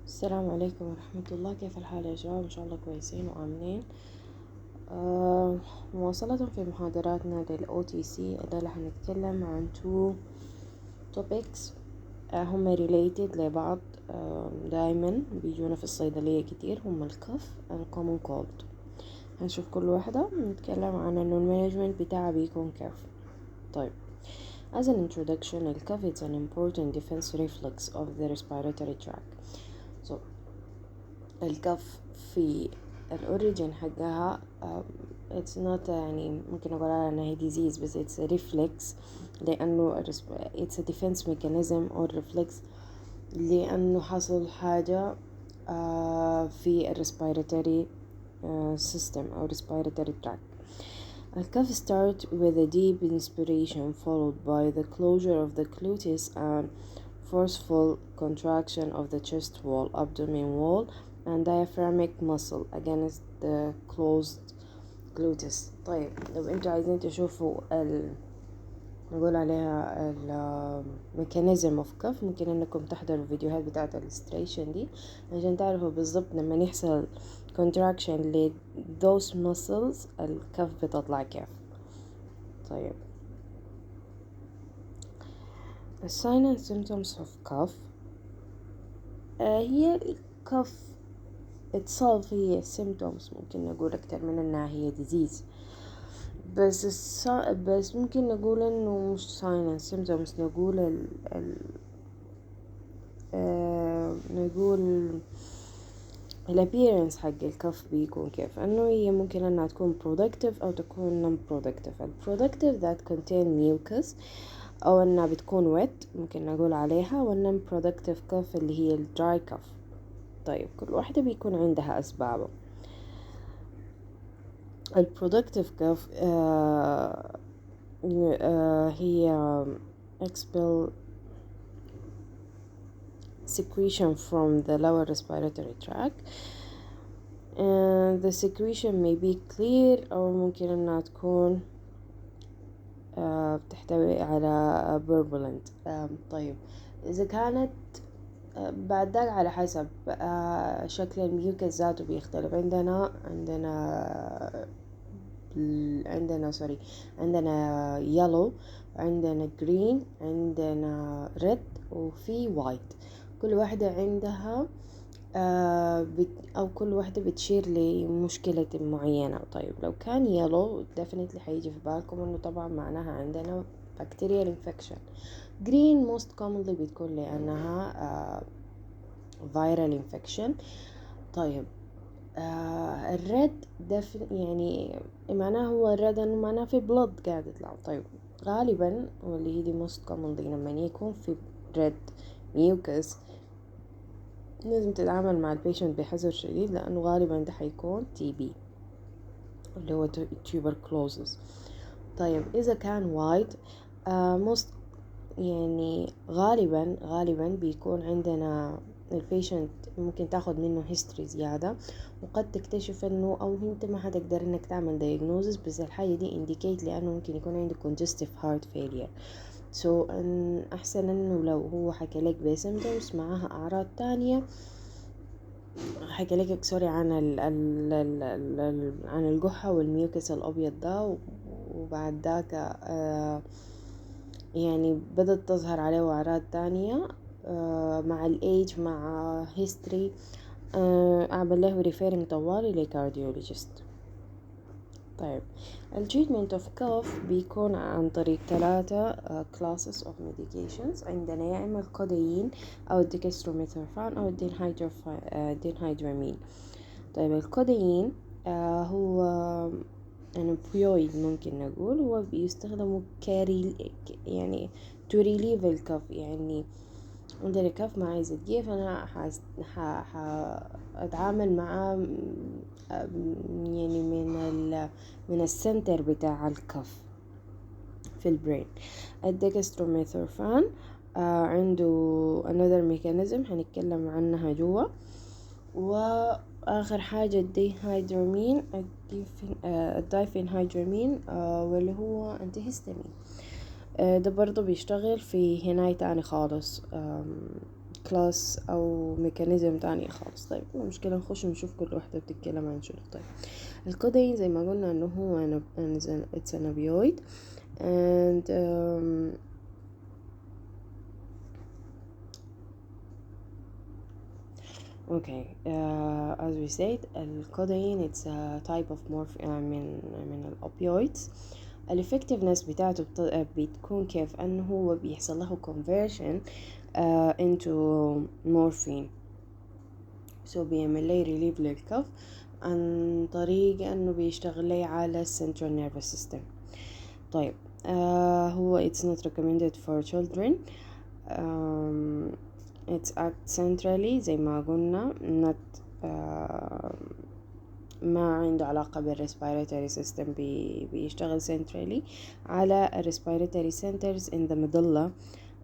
السلام عليكم ورحمة الله. كيف الحال يا شباب؟ إن شاء الله كويسين وآمنين. مواصلة في محاضراتنا لل OTC الليلة هنتكلم عن two topics هم related لبعض. دايما بيجونا في الصيدلية كتير، هم الكف and common cold. هنشوف كل واحدة نتكلم عن إنه المانجمنت بتاعها بيكون كيف. طيب، as an introduction, الكف is an important defense reflex of the respiratory tract. so الكف في الأوريجين حقها it's not يعني ممكن أقول عليها إنها disease، بس it's a reflex لأنه it's a defense mechanism or reflex لأنه حصل حاجة في respiratory system أو respiratory tract. الكف start with a deep inspiration followed by the closure of the gluteus and forceful contraction of the chest wall, abdomen wall and diaphragmatic muscle against the closed gluteus. طيب، لو انتوا عايزين تشوفوا نقول عليها الميكانيزم اوف كف، ممكن انكم تحضروا الفيديوهات بتاعة الستريشن دي عشان تعرفوا بالضبط لما يحصل contraction ل those muscles الكف بتطلع كيف. طيب، the sign and symptoms of cough هي الكف itself هي symptoms، ممكن نقول أكتر من إنها هي disease، بس ممكن نقول إنه مش sign and symptoms، نقول نقول الappearance حق الكف بيكون كيف. إنه هي ممكن إنها تكون productive أو تكون non productive. productive that contain mucus أو إنها بتكون wet ممكن نقول عليها، وال non productive cough اللي هي dry cough. طيب، كل واحدة بيكون عندها أسبابه. البرودكتيف كاف هي expel secretion from the lower respiratory tract, and the secretion may be clear أو ممكن إنها تكون بتحتوي على burbulent. طيب، إذا كانت بعد ذاك على حسب شكل الميوكس ذاته بيختلف. عندنا يلو، عندنا جرين، عندنا ريد، وفي وايت. كل واحدة عندها أو كل واحدة بتشير لمشكلة معينة. طيب، لو كان يلو definitely حيجي في بالكم إنه طبعا معناها عندنا bacterial infection. green most commonly بتكون لأنها viral infection. طيب، الريد يعني معناه هو الريد انه معناه في بلد قاعد يطلع. طيب، غالبا واللي هي دي most commonly لما يكون في ريد ميوكس لازم تتعامل مع البيشنت بحذر شديد، لانه غالبا ده حيكون TB اللي هو tuberculosis. طيب، اذا كان وايت most يعني غالبا بيكون عندنا البيشنت ممكن تاخد منه هيستوري زيادة، وقد تكتشف انه او انت ما حتقدر انك تعمل diagnosis، بس الحاجة دي indicate لانه ممكن يكون عنده congestive heart failure. إن احسن انه لو هو حكى لك بسيمتومز معاها اعراض تانية، حكى لك سوري عن عن الجحة والميوكس الابيض ده، وبعد ذاك يعني بدأت تظهر عليه أعراض تانية مع الإيج مع هيستوري، أعمل له ريفيرنج طوالي لكارديولوجيست. طيب، التريتمنت اوف كوف بيكون عن طريق 3 classes of medications. عندنا يا إما الكودايين أو الديكستروميثورفان أو الدينهيدرامين. طيب، الكودايين هو opioid ممكن نقول، هو بيستخدموا يعني to relieve الكف. يعني عندنا كف ما عايز تجيه، فأنا أتعامل معاه يعني من السنتر بتاع الكف في البرين. الديكستروميثورفان عنده another mechanism هنتكلم عنها جوا. وآخر حاجة الدايفينهيدرامين واللي هو انتيهستامين. ده برضه بيشتغل في هناية تاني خالص كلاس أو ميكانيزم تاني خالص. طيب المشكلة نخش نشوف كل واحدة بتتكلم عن شنو. طيب الكودين زي ما قلنا إنه هو it's an opioid and okay as we said الكودين it's a type of من الأوبيويدز. الeffectiveness بتاعته بتكون كيف أنه هو بيحصل له conversion into morphine so بيعمل لي relief للكف عن طريق أنه بيشتغل لي على central nervous system. طيب هو it's not recommended for children. It's act centrally زي ما قلنا not ما عنده علاقة بالريسبيراتوري سيستم بيشتغل centrally على respiratory centers in the medulla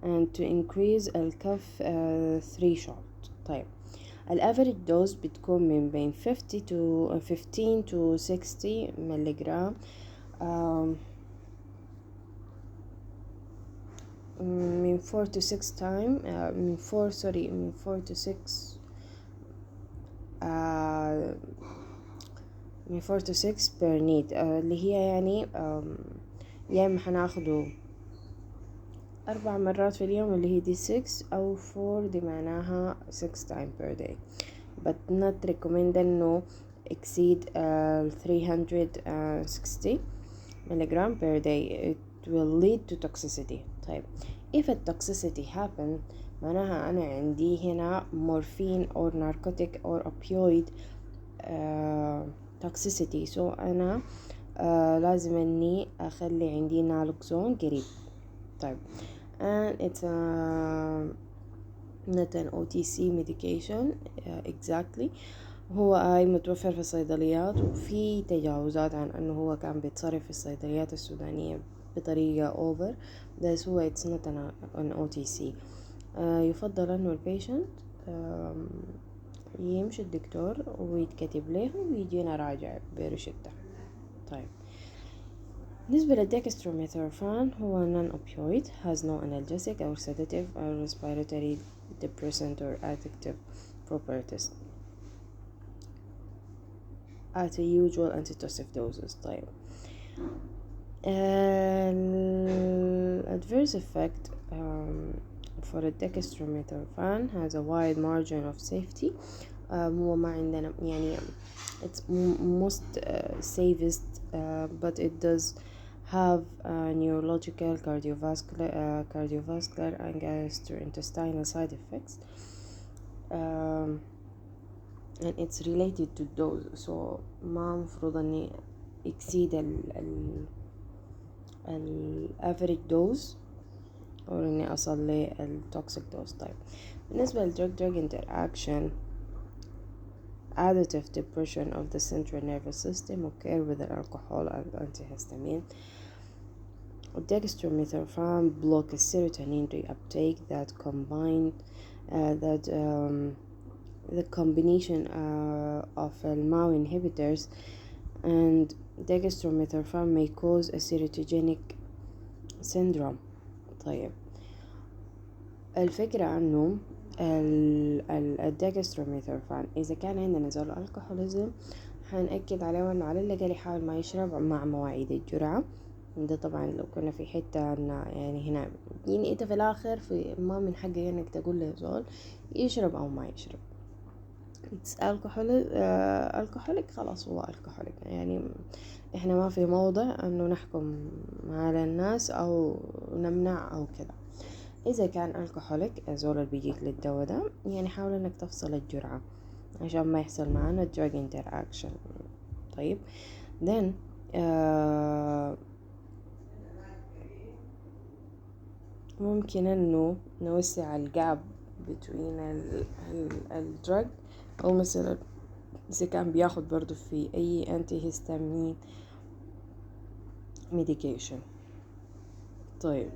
and to increase الكف threshold. طيب الافريج دوز بتكون من بين 15 to 60 ملغرام من 4 to 6 time من 4 to 6 من 4 to 6 per need اللي هي يعني يا اما حناخده 4 مرات في اليوم اللي هي دي 6 أو 4 دي معناها 6 time per day but not recommend إنه exceed 360 milligram per day. It will lead to toxicity. طيب if a toxicity happen معناها أنا عندي هنا morphine or narcotic or opioid toxicity so أنا لازم إني أخلي عندي naloxone قريب. طيب and it's not an OTC medication exactly. هو متوفر في الصيدليات وفي تجاوزات عن أنه هو كان بيتصرف في الصيدليات السودانية بطريقة over بس هو it's not an OTC. يفضل أنه البيشنت يمشي الدكتور ويتكتب له ويجينا راجع برشدة. طيب بالنسبة للدextromethorphan هو non-opioid has no analgesic or sedative or respiratory depressant or addictive properties at a usual antitussive doses. طيب adverse effect for a dextromethorphan has a wide margin of safety. هو ما عندنا يعني it's most safest but it does have neurological, cardiovascular and gastrointestinal side effects and it's related to dose so ما مفروض اني exceed ال average dose أو إني أصل للtoxic dose. طيب بالنسبة للدرug interaction additive depression of the central nervous system occur with alcohol and antihistamine. Dextromethorphan block serotonin reuptake that combined the combination of MAO inhibitors and dextromethorphan may cause a serotogenic syndrome. طيب الفكرة عنه الدextromethorphan إذا كان عندنا نزول الكحوليزم هنأكد عليه إنه على الأقل يحاول ما يشرب مع مواعيد الجرعة. ده طبعا لو كنا في حتة يعني هنا يعني انت في الآخر ما من حقك انك تقول له زول يشرب أو ما يشرب. الكحوليك خلاص هو الكحوليك يعني احنا ما في موضع انه نحكم على الناس او نمنع او كذا. اذا كان الكحوليك زول اللي بيجيك للدواء ده يعني حاول انك تفصل الجرعة عشان ما يحصل معنا drug interaction. طيب then ممكن انه نوسع الجاب between الدرج او مثلا اذا كان بياخد برضو في اي antihistamine medication. طيب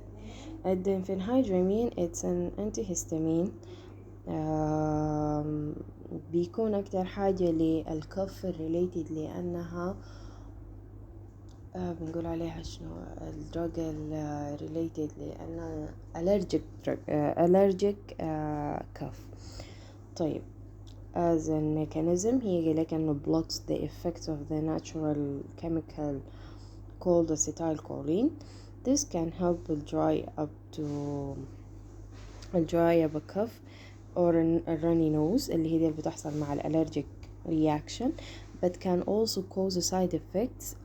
الدينفenhydramine it's an antihistamine بيكون اكتر حاجة للكف related لانها بنقول عليها شنو الدروج related لأنه allergic drug allergic cough. طيب as a mechanism هي قال لك إنه blocks the effect of the natural chemical called acetylcholine. This can help dry up a cough or a runny nose اللي هي اللي بتحصل مع الالرجيك reaction, but can also cause side effects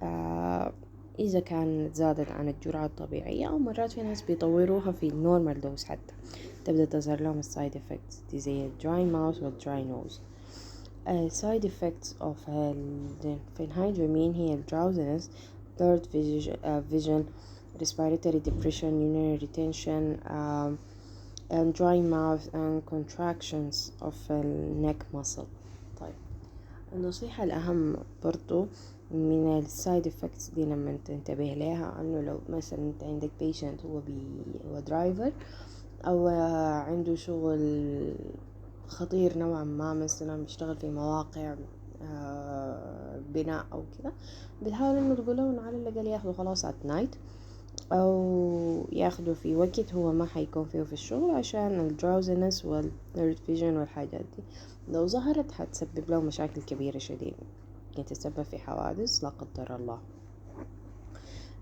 إذا كانت زادت عن الجرعة الطبيعية، أو مرات في ناس بيطوروها في النورمال دوز حتى تبدأ تظهر لهم السايد effects دي زي الدراي ماوث والدراي نوز. side effects of الفenhydramine هي drowsiness, blurred vision, respiratory depression, urinary retention, and dry mouth and contractions of the neck muscle. طيب النصيحة الأهم برضو من السايد افكتس دي لما تنتبه لها، انه لو مثلا انت عندك patient هو درايفر او عنده شغل خطير نوعا ما، مثلا بيشتغل في مواقع بناء او كده، بتحاول انه تقوله انه على الاقل ياخده خلاص at night او ياخده في وقت هو ما حيكون فيه في الشغل، عشان الدراوزنس والنيرد فيجن والحاجات دي لو ظهرت حتسبب له مشاكل كبيرة شديدة، ممكن تسبب في حوادث لا قدر الله.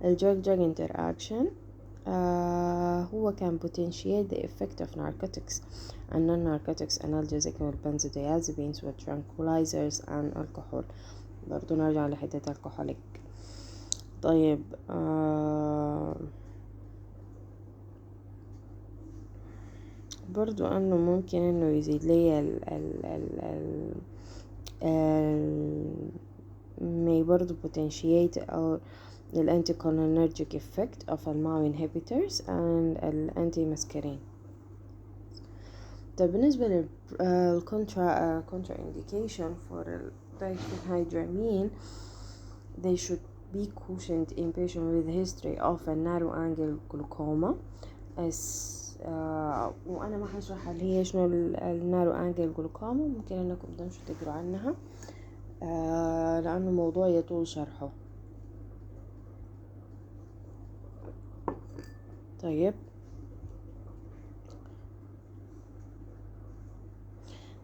الدرug interaction هو can potentiate the effect of narcotics and non-narcotics analgesic والبنزodiazepines والtranquilizers and alcohol. برضو نرجع لحتة الكحوليك. طيب برضو انه ممكن انه يزيد لي may برضو potentiate or the anticholinergic effect of MAO inhibitors and anti-muscarine. طيب بالنسبة لل contraindication for diphenhydramine, they should be cautioned in patients with history of a narrow angle glaucoma as وأنا ما حشرح اللي هي شنو النارو أنجل جلوكوما، ممكن أنكم تمشوا تقروا عنها لأنه موضوع يطول شرحه. طيب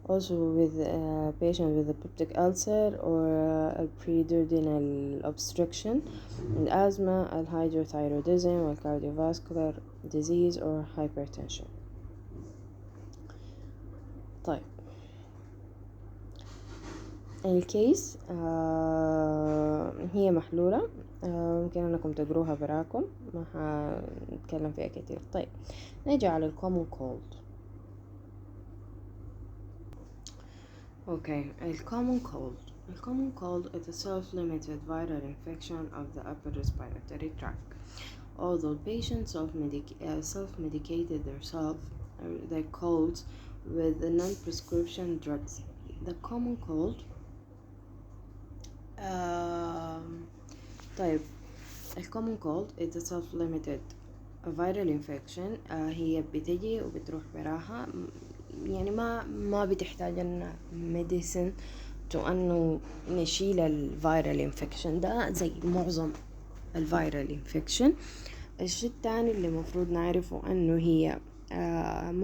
also with a patient with a peptic ulcer or a preduodenal obstruction, asthma, hyperthyroidism, or cardiovascular disease or hypertension. طيب الكيس هي محلولة، ممكن انكم تقروها براكم، ما هنتكلم فيها كتير. طيب نيجي على الكومون كولد. Okay, الcommon cold is a self-limited viral infection of the upper respiratory tract. Although patients self-medicated their colds with the non-prescription drugs. The common cold طيب الcommon cold is a self-limited viral infection. هي بتجي وبتروح براها، يعني ما بتحتاج لنا medicine انه نشيل الفيرال انفكشن ده زي معظم الفيرال انفكشن. الشيء الثاني اللي مفروض نعرفه انه هي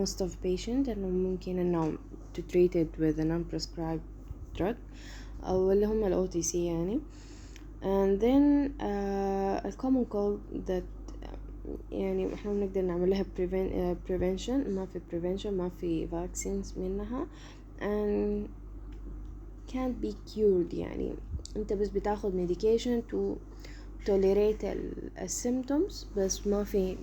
most of patient انه ممكن انه to treat it with a non-prescribed drug او اللي هم ال OTC يعني. and then a common cold that يعني احنا بنقدر نعمل لها prevention، ما في prevention، ما في vaccines منها and can't be cured. يعني انت بس بتاخد medication to tolerate symptoms، بس ما في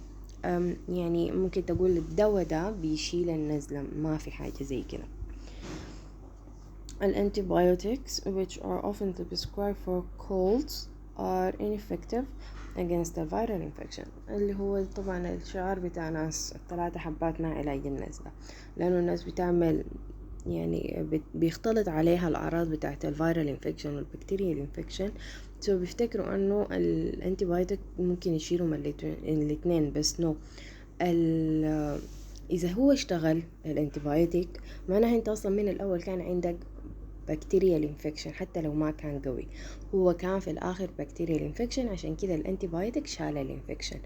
يعني ممكن تقول الدواء ده بيشيل النزلة، ما في حاجة زي كده. Antibiotics which are often prescribed for colds are ineffective against the viral infection، اللي هو طبعا الشعار بتاع ناس 3 حبات مع علاج النزلة، لأنه الناس بتعمل يعني بيختلط عليها الأعراض بتاعت الفيرال انفكشن والبكتيريال انفكشن، سو بيفتكروا انه الانتيبايوتيك ممكن يشيلوا من الاثنين، بس نو. اذا هو اشتغل الانتيبايوتيك معناها انت اصلا من الاول كان عندك bacterial infection حتى لو ما كان قوي، هو كان في الآخر bacterial infection، عشان كده الانتيبايوتيك شال الانفكشن.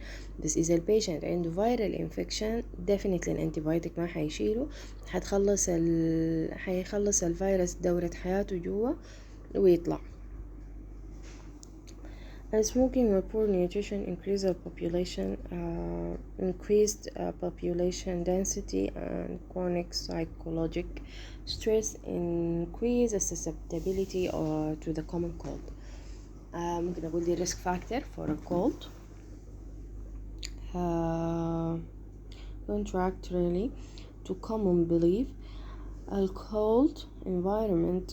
بس إذا البيشنت عنده viral infection definitely الانتيبايوتيك ما حيشيله، حيخلص الفيروس دورة حياته جوا ويطلع. And smoking or poor nutrition increased population density and chronic psychologic stress increase the susceptibility to the common cold. ممكن أقول دي risk factor for a cold. Contractually to common belief, a cold environment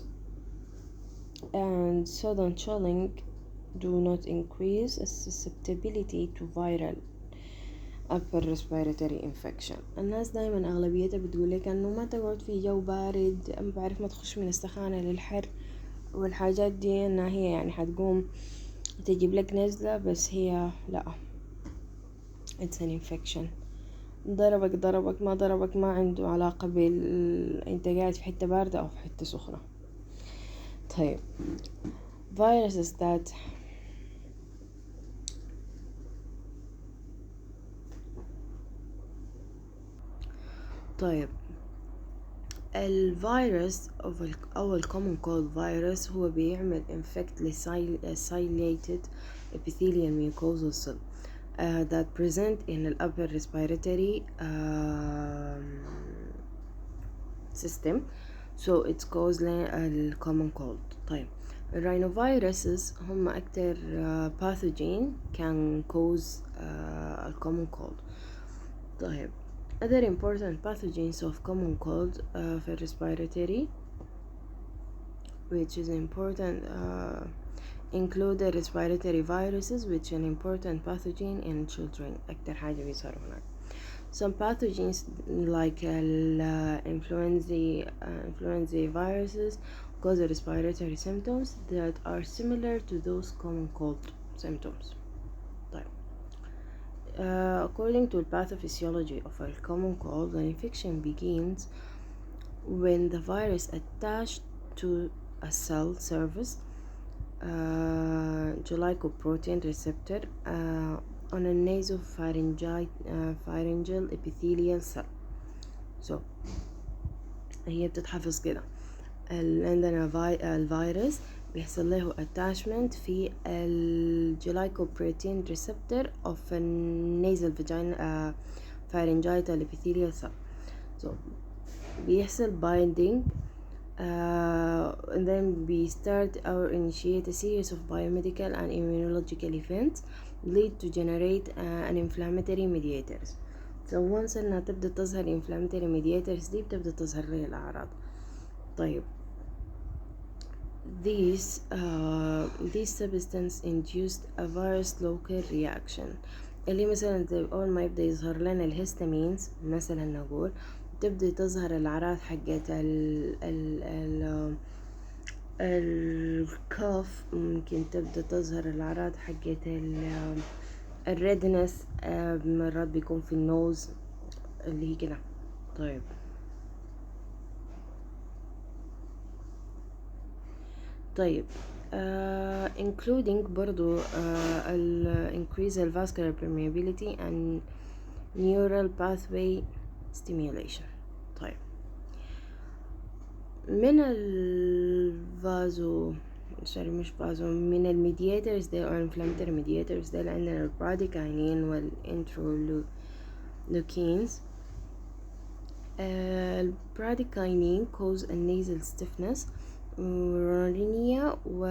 and sudden chilling do not increase susceptibility to viral upper respiratory infection. الناس دايما أغلبيتها بتقولك أنه ما تقعد في جو بارد، بعرف ما تخش من السخانة للحر والحاجات دي، أنها هي يعني حتقوم تجيب لك نزلة، بس هي لا، it's an infection. ضربك ما ضربك ما عنده علاقة انت قاعد في حتة باردة أو في حتة سخنة. طيب viruses that طيب الفيروس أو الكومن كولد فيروس هو بيعمل infect لسيليتد epithelial mucosal cell that present in the upper respiratory system, so it's cause الكومن كولد. طيب الرينوفيروسز هم أكتر pathogen can cause الكومن كولد. طيب other important pathogens of common cold for respiratory, which is important, include the respiratory viruses, which are an important pathogen in children. أكتر حاجة بيصيروا هناك. Some pathogens like influenza viruses cause respiratory symptoms that are similar to those common cold symptoms. According to the pathophysiology of a common cold, the infection begins when the virus attached to a cell surface glycoprotein receptor on a nasopharyngeal epithelial cell. So هي بتتحفظ كده. عندنا الفيروس بيحصل له attachment في الجلايكوبروتين receptor of a nasal pharyngeal epithelial cell. So بيحصل binding and then we start or initiate a series of biomedical and immunological events lead to generate an inflammatory mediators. So once انها تبدأ تظهر inflammatory mediators دي بتبدأ تظهر لي الأعراض. طيب these substance induced a virus local reaction، اللي مثلا أول ما يبدأ يظهر لنا الهستامينز مثلا نقول تبدأ تظهر الأعراض حقت الكوف، ممكن تبدأ تظهر الأعراض حقت الريدنس، مرات بيكون في النوز اللي هي كده. طيب including برضو increase vascular permeability and neural pathway stimulation. طيب من من الميدياترز ده or inflammatory mediators ده اللي عندنا البراديكاينين والانترلوكينز. البراديكاينين cause a nasal stiffness, rhinorrhea و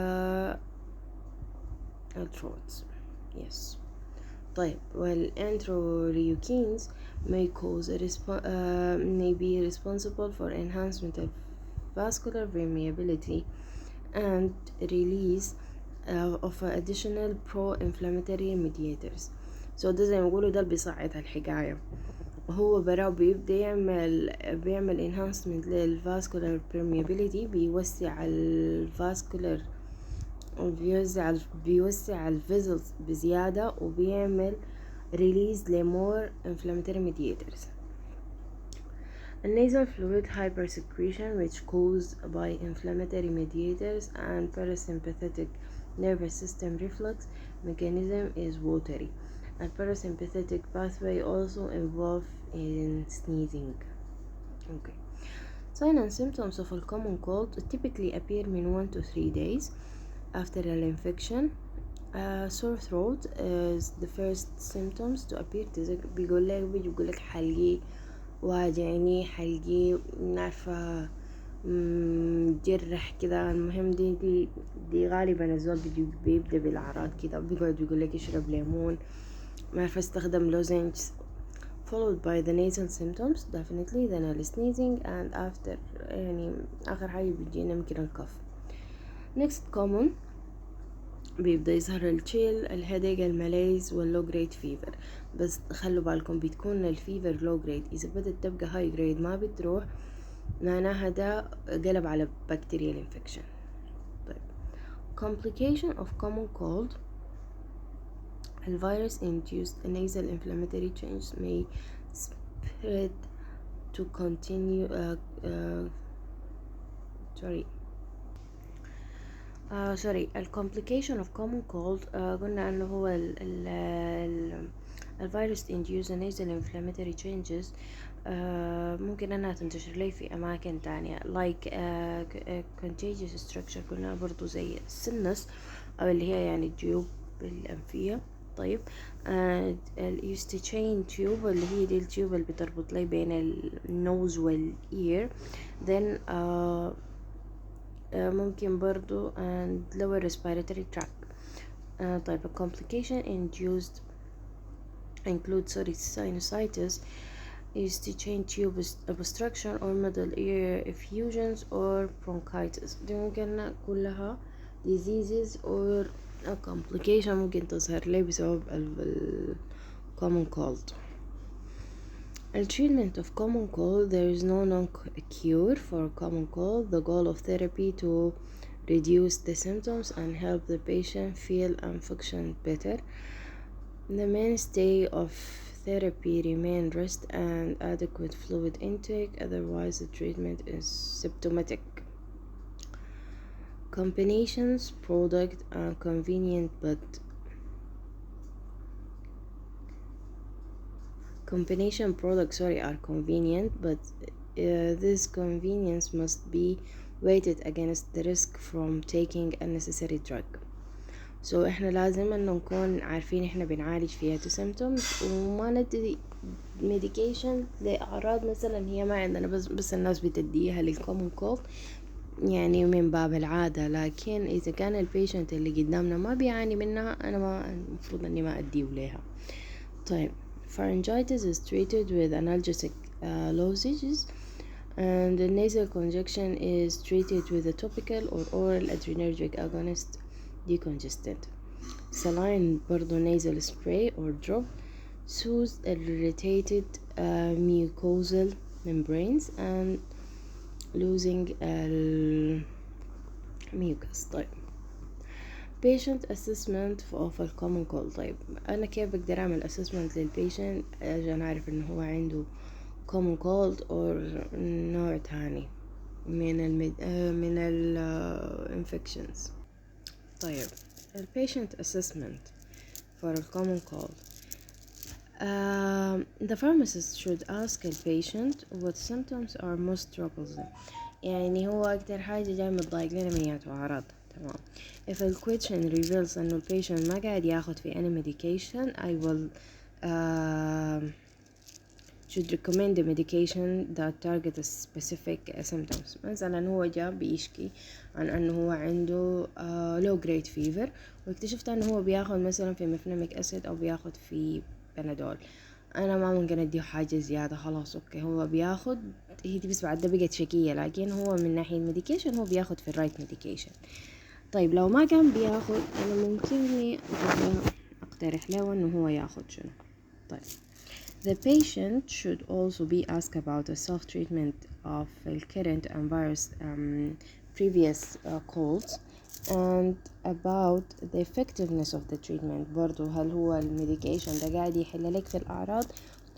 throats. Yes. طيب والانترلوكينز may be responsible for enhancement of vascular permeability and release of additional pro-inflammatory mediators. So ده زي ما نقوله ده اللي بيصعد الحكاية، هو براه بيعمل enhancement للفاسكولار permeability، بيوسع الفاسكولار بيوسع الفيزلز بزيادة، وبيعمل release لمور inflammatory mediators. nasal fluid hypersecretion, which caused by inflammatory mediators and parasympathetic nervous system reflex mechanism, is watery. And parasympathetic pathway also involved in sneezing. Okay. Signs and symptoms of a common cold typically appear in 1 to 3 days after an infection. Sore throat is the first symptoms to appear. بيقول لك حلقي واجعني، حلقي عارفة جرح كده. المهم دي غالبا الزول بيبدأ بالأعراض كده، بيقعد يقول لك اشرب ليمون، ما عارفة استخدم لوزنج. followed by the nasal symptoms definitely, then the sneezing, and after يعني آخر حاجة بيجينا يمكن الكف. next common بيبدأ يظهر الشيل، الهيديك، الماليز، واللو جريد فيفر. بس خلوا بالكم بتكون الفيفر لو جريد، إذا بدأت تبقى هاي جريد ما بتروح معناها ده قلب على بكتيريال انفكشن. طيب complication of common cold. A virus-induced nasal inflammatory change may spread to continue ال complication of common cold قلنا انه هو ال virus induced nasal inflammatory changes ممكن انها تنتشر لي في اماكن تانية like contagious structure. قلنا برضو زي السنس او اللي هي يعني الجيوب الانفية. طيب اليوستيتشين تيوب اللي هي دي التيوب اللي بتربط لي بين النوز والاير. then ممكن برضو and lower respiratory tract. طيب complication induced include sinusitis, eustachian tube obstruction, or middle ear effusions, or bronchitis. دي ممكن كلها diseases or a complication ممكن تظهر لي بسبب common cold. The treatment of common cold, there is no known cure for common cold. The goal of therapy to reduce the symptoms and help the patient feel and function better. The mainstay of therapy remain rest and adequate fluid intake, otherwise the treatment is symptomatic. Combinations product are convenient but combination products are convenient, but this convenience must be weighted against the risk from taking unnecessary drug. So احنا لازم انه نكون عارفين احنا بنعالج فيها symptoms وما ندي medication لأعراض مثلا هي ما عندنا، بس الناس بتديها للكومن كولد يعني من باب العادة. لكن إذا كان البيشنت اللي قدامنا ما بيعاني منها أنا ما المفروض أني ما أديه لها. طيب pharyngitis is treated with analgesic lozenges, and the nasal congestion is treated with a topical or oral adrenergic agonist decongestant. Saline برضو nasal spray or drop soothes irritated mucosal membranes and losing mucus. طيب patient assessment of a common cold. طيب أنا كيف بقدر أعمل assessment للبيشنت عشان أعرف إنه هو عنده common cold or نوع تاني من ال infections. طيب patient assessment for a common cold. The pharmacist should ask the patient what symptoms are most troublesome. يعني هو أكتر حاجة جاي متضايق لنا منياته أعراض. تمام. If a question reveals إنه البيشنت ما قاعد ياخد في any medication, I will should recommend the medication that target a specific symptoms. مثلا هو جاء بيشكي عن أنه هو عنده low grade fever واكتشفت أنه هو بياخد مثلا في مفنميك أسيد أو بياخد في بنادول. أنا ما ممكن أديه حاجة زيادة، خلاص أوكي هو بياخد، هي دي بس بعد ده بقت شكية، لكن هو من ناحية الميديكيشن هو بياخد في الرايت ميديكيشن. طيب لو ما كان بياخد أنا ممكن أقترح له أنه هو ياخد شنو. طيب the patient should also be asked about the self-treatment of the current and virus previous colds and about the effectiveness of the treatment. برضو هل هو الميديكيشن ده قاعد يحل لك في الأعراض؟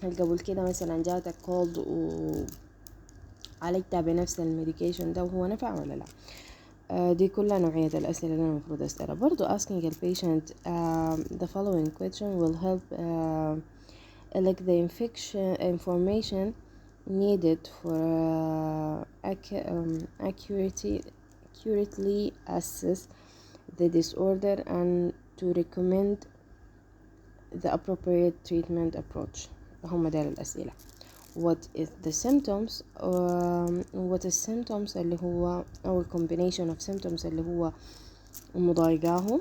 هل قبل كده مثلا جاتك cold عالجتها بنفس الميديكيشن ده وهو نفع ولا لا. دي كلها نوعية الأسئلة اللي أنا المفروض أسألها. برضو asking the patient the following question will help elect the information needed for accurately assess the disorder and to recommend the appropriate treatment approach. هم دول الأسئلة. What is the symptoms what is symptoms اللي هو أو combination of symptoms اللي هو مضايقاهم.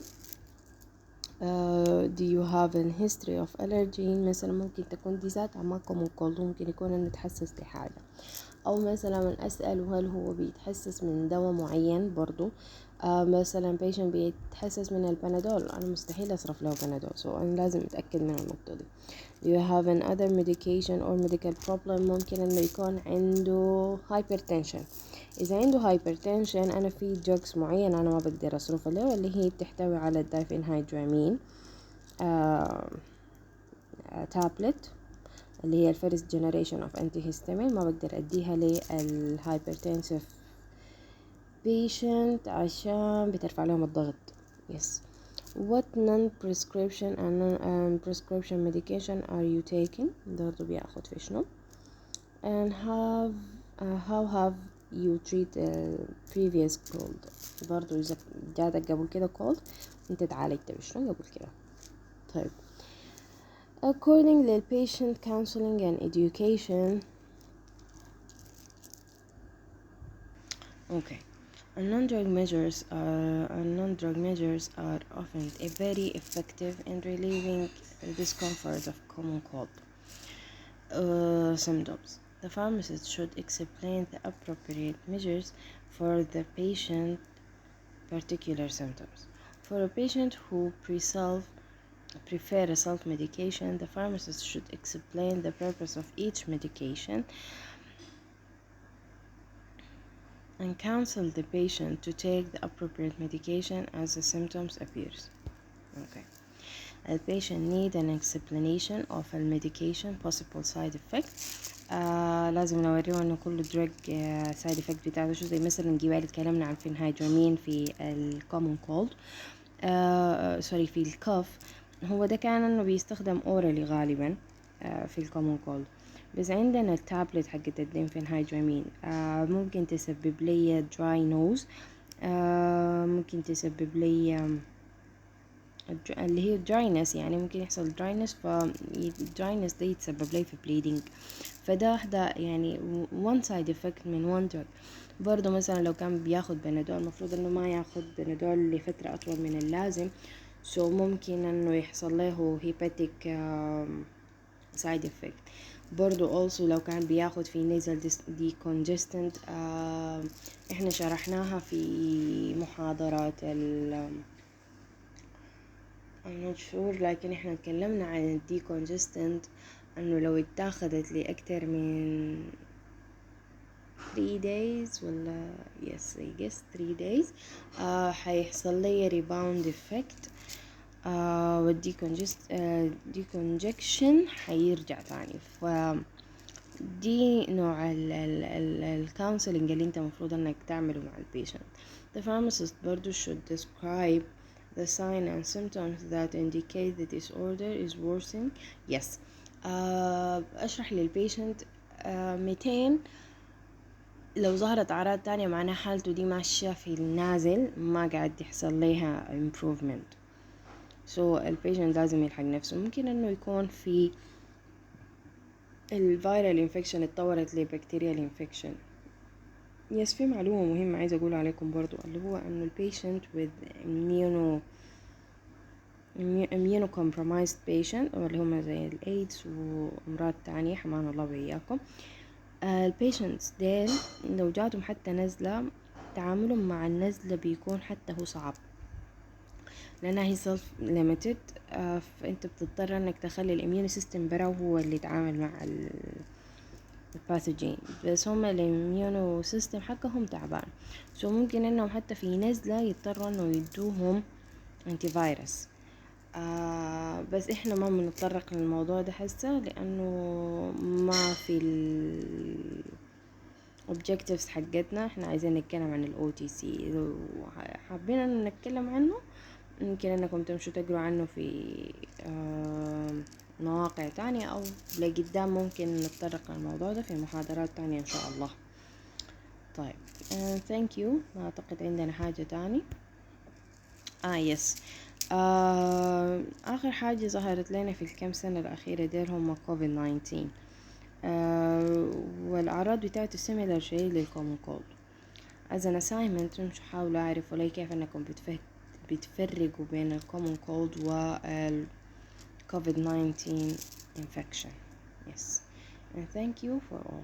Do you have a history of allergy؟ مثلا ممكن تكون دي ذات عماكم وكل ممكن يكون انه متحسس لحاجة، او مثلا اسأله هل هو بيتحسس من دواء معين. برضو مثلا patient بيتحسس من البنادول، انا مستحيل اصرف له بنادول، انا لازم اتأكد من النقطة دي. Do you have another medication or medical problem؟ ممكن انه يكون عنده hypertension. اذا عنده hypertension انا في drugs معين انا ما بقدر اصرف له، اللي هي بتحتوي على الدايفينهايدرامين تابلت اللي هي الفيرست جنريشن اوف انتي هيستامين، ما بقدر اديها للهايبرتنسيف بيشنت عشان بترفع لهم الضغط. yes. What non-prescription and non-prescription medication are you taking؟ برضو بياخد في شنو. and how have you treat previous cold؟ برضو إذا جاتك قبل كده cold انت تعالجت بشنو قبل كده. طيب according to patient counseling and education. okay. Non-drug measures are often very effective in relieving the discomfort of common cold symptoms. The pharmacist should explain the appropriate measures for the patient particular symptoms. For a patient who prefer a self-medication, the pharmacist should explain the purpose of each medication and counsel the patient to take the appropriate medication as the symptoms appears. Okay. The patient need an explanation of a medication possible side effects. لازم نوريه انه كل drug side effect بتاعته شو، زي مثلا جبال اتكلمنا عن الفينهايدرامين في الكومون كولد سوري في الكف، هو ده كان انه بيستخدم اورالي غالبا في الكومون كولد. بس عندنا التابلت حقت الدينفينهايدرامين ممكن تسبب لي دراي نوز، ممكن تسبب لي اللي هي دراينس، يعني ممكن يحصل دراينس، فالدراينس ده يتسبب لي في بليدنج، فده يعني one side effect من one drug. برضو مثلا لو كان بياخد بنادول المفروض انه ما ياخد بنادول لفترة اطول من اللازم، ممكن انه يحصل له hepatic side effect. برضو also لو كان بياخد في nasal decongestant احنا شرحناها في محاضرات I'm not sure، لكن احنا اتكلمنا عن decongestant انه لو اتاخدت لأكتر من 3 days ولا yes I guess 3 days حيحصل لي rebound effect decongestion حيرجع تاني. ف دي نوع الكونسلنج اللي انت مفروض انك تعمله مع البيشنت. The pharmacist برضو should describe the sign and symptoms that indicate the disorder is worsening. yes. اشرح للبيشنت 200 لو ظهرت أعراض تانية معناها حالته دي ماشية في النازل، ما قاعد يحصل لها improvement. البيشنت لازم يلحق نفسه. ممكن انه يكون في الفيرال انفكشن اتطورت لبكتيريال انفكشن. في معلومة مهمة عايزة اقول عليكم برضو، اللي هو انه البيشنت with immunocompromised patient اللي هم زي الايدز وامراض تانية حمان الله وإياكم، البيشنتس ديل لو جاتهم حتى نزلة تعاملهم مع النزلة بيكون حتى هو صعب، لأنها هي self limited. فأنت بتضطر أنك تخلي الإميون سيستم برا هو اللي يتعامل مع الباثوجين، بس هم الإميونو سيستم حقهم تعبان. ممكن أنهم حتى في نزلة يضطروا أنه يدوهم أنتي فيروس. بس إحنا ما بنتطرق للموضوع ده هسه، لأنه ما في objectives حقتنا احنا عايزين نتكلم عن ال OTC. إذا حابين ان نتكلم عنه ممكن انكم تمشوا تقروا عنه في مواقع تانية، او لقدام ممكن نتطرق للموضوع ده في محاضرات تانية ان شاء الله. طيب thank you. ما اعتقد عندنا حاجة تاني. يس آخر حاجة ظهرت لنا في الكام سنة الأخيرة ديل هم كوفيد 19. والأعراض بتاعته similar شيء للكومن كولد. as an assignment مش حاولوا أعرفوا لي كيف أنكم بتفرقوا بين الكومن كولد والكوفيد 19 infection. Yes, and thank you for all.